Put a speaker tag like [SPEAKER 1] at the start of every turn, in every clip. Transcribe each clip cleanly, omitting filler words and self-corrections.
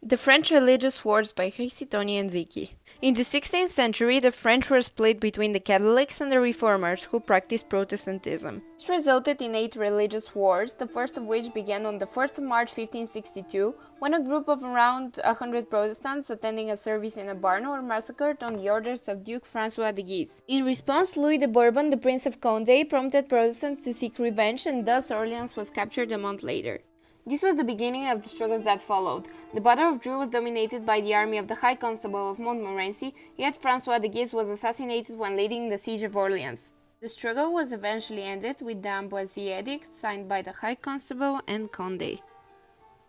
[SPEAKER 1] The French Religious Wars by Chrissy, Tony, and Vicky. In the 16th century, the French were split between the Catholics and the Reformers, who practiced Protestantism. This resulted in 8 religious wars, the first of which began on the 1st of March 1562, when a group of around 100 Protestants attending a service in a barn were massacred on the orders of Duke François de Guise. In response, Louis de Bourbon, the Prince of Condé, prompted Protestants to seek revenge, and thus Orleans was captured a month later. This was the beginning of the struggles that followed. The Battle of Dreux was dominated by the army of the High Constable of Montmorency, yet François de Guise was assassinated when leading the siege of Orleans. The struggle was eventually ended with the Amboise Edict signed by the High Constable and Condé.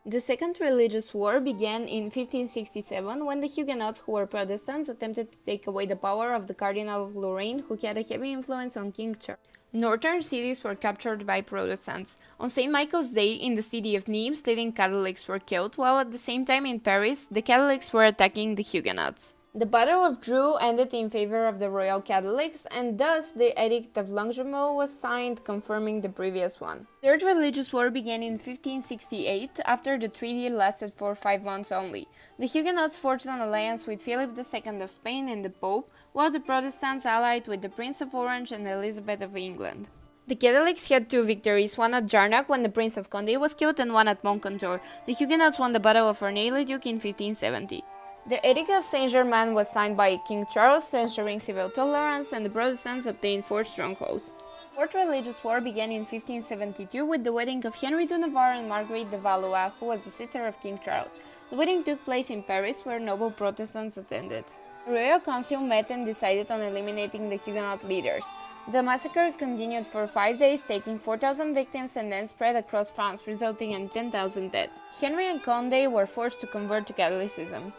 [SPEAKER 1] The Second Religious War began in 1567 when the Huguenots, who were Protestants, attempted to take away the power of the Cardinal of Lorraine, who had a heavy influence on King Charles. Northern cities were captured by Protestants. On St. Michael's Day, in the city of Nimes, leading Catholics were killed, while at the same time in Paris, the Catholics were attacking the Huguenots. The Battle of Dreux ended in favor of the Royal Catholics, and thus the Edict of Longjumeau was signed, confirming the previous one. The Third Religious War began in 1568, after the treaty lasted for 5 months only. The Huguenots forged an alliance with Philip II of Spain and the Pope, while the Protestants allied with the Prince of Orange and Elizabeth of England. The Catholics had 2 victories, one at Jarnac when the Prince of Condé was killed and one at Montcontour. The Huguenots won the Battle of Ornay-le-Duc in 1570. The Edict of Saint-Germain was signed by King Charles, ensuring civil tolerance, and the Protestants obtained 4 strongholds. The Fourth Religious War began in 1572 with the wedding of Henry de Navarre and Marguerite de Valois, who was the sister of King Charles. The wedding took place in Paris, where noble Protestants attended. The Royal Council met and decided on eliminating the Huguenot leaders. The massacre continued for 5 days, taking 4,000 victims and then spread across France, resulting in 10,000 deaths. Henry and Condé were forced to convert to Catholicism.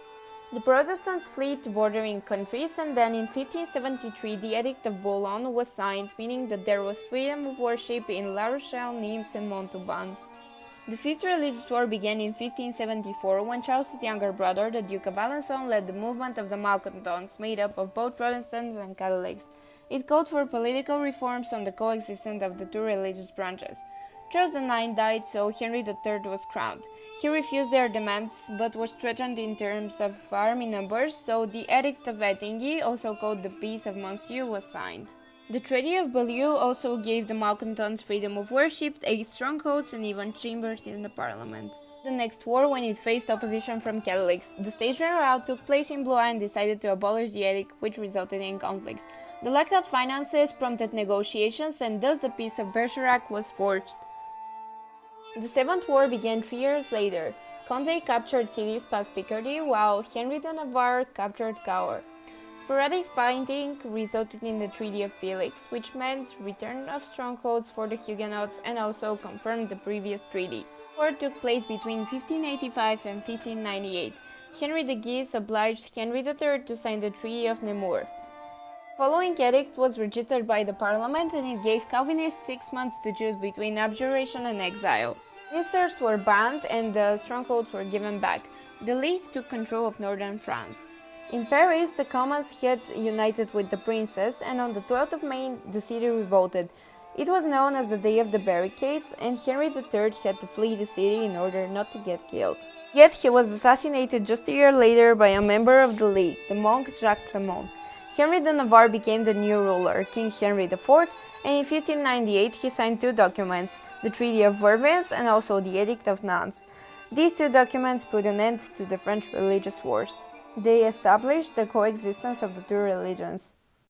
[SPEAKER 1] The Protestants fled to bordering countries, and then in 1573 the Edict of Boulogne was signed, meaning that there was freedom of worship in La Rochelle, Nimes, and Montauban. The Fifth Religious War began in 1574 when Charles's younger brother, the Duke of Alençon, led the movement of the Malcontents, made up of both Protestants and Catholics. It called for political reforms on the coexistence of the 2 religious branches. Charles IX died, so Henry III was crowned. He refused their demands, but was threatened in terms of army numbers, so the Edict of Ettingy, also called the Peace of Monsieur, was signed. The Treaty of Beaulieu also gave the Malcontents freedom of worship, 8 strongholds, and even chambers in the parliament. The next war, when it faced opposition from Catholics, the States General took place in Blois and decided to abolish the edict, which resulted in conflicts. The lack of finances prompted negotiations, and thus the Peace of Bergerac was forged. The Seventh War began 3 years later. Condé captured cities past Picardy, while Henry de Navarre captured Cahors. Sporadic fighting resulted in the Treaty of Felix, which meant return of strongholds for the Huguenots and also confirmed the previous treaty. The war took place between 1585 and 1598. Henry de Guise obliged Henry III to sign the Treaty of Nemours. The following edict was registered by the Parliament, and it gave Calvinists 6 months to choose between abjuration and exile. Ministers were banned and the strongholds were given back. The League took control of northern France. In Paris, the Commons had united with the princes, and on the 12th of May the city revolted. It was known as the Day of the Barricades, and Henry III had to flee the city in order not to get killed. Yet he was assassinated just a year later by a member of the League, the monk Jacques Clement. Henry de Navarre became the new ruler, King Henry IV, and in 1598 he signed 2 documents, the Treaty of Vervins and also the Edict of Nantes. These 2 documents put an end to the French religious wars. They established the coexistence of the 2 religions.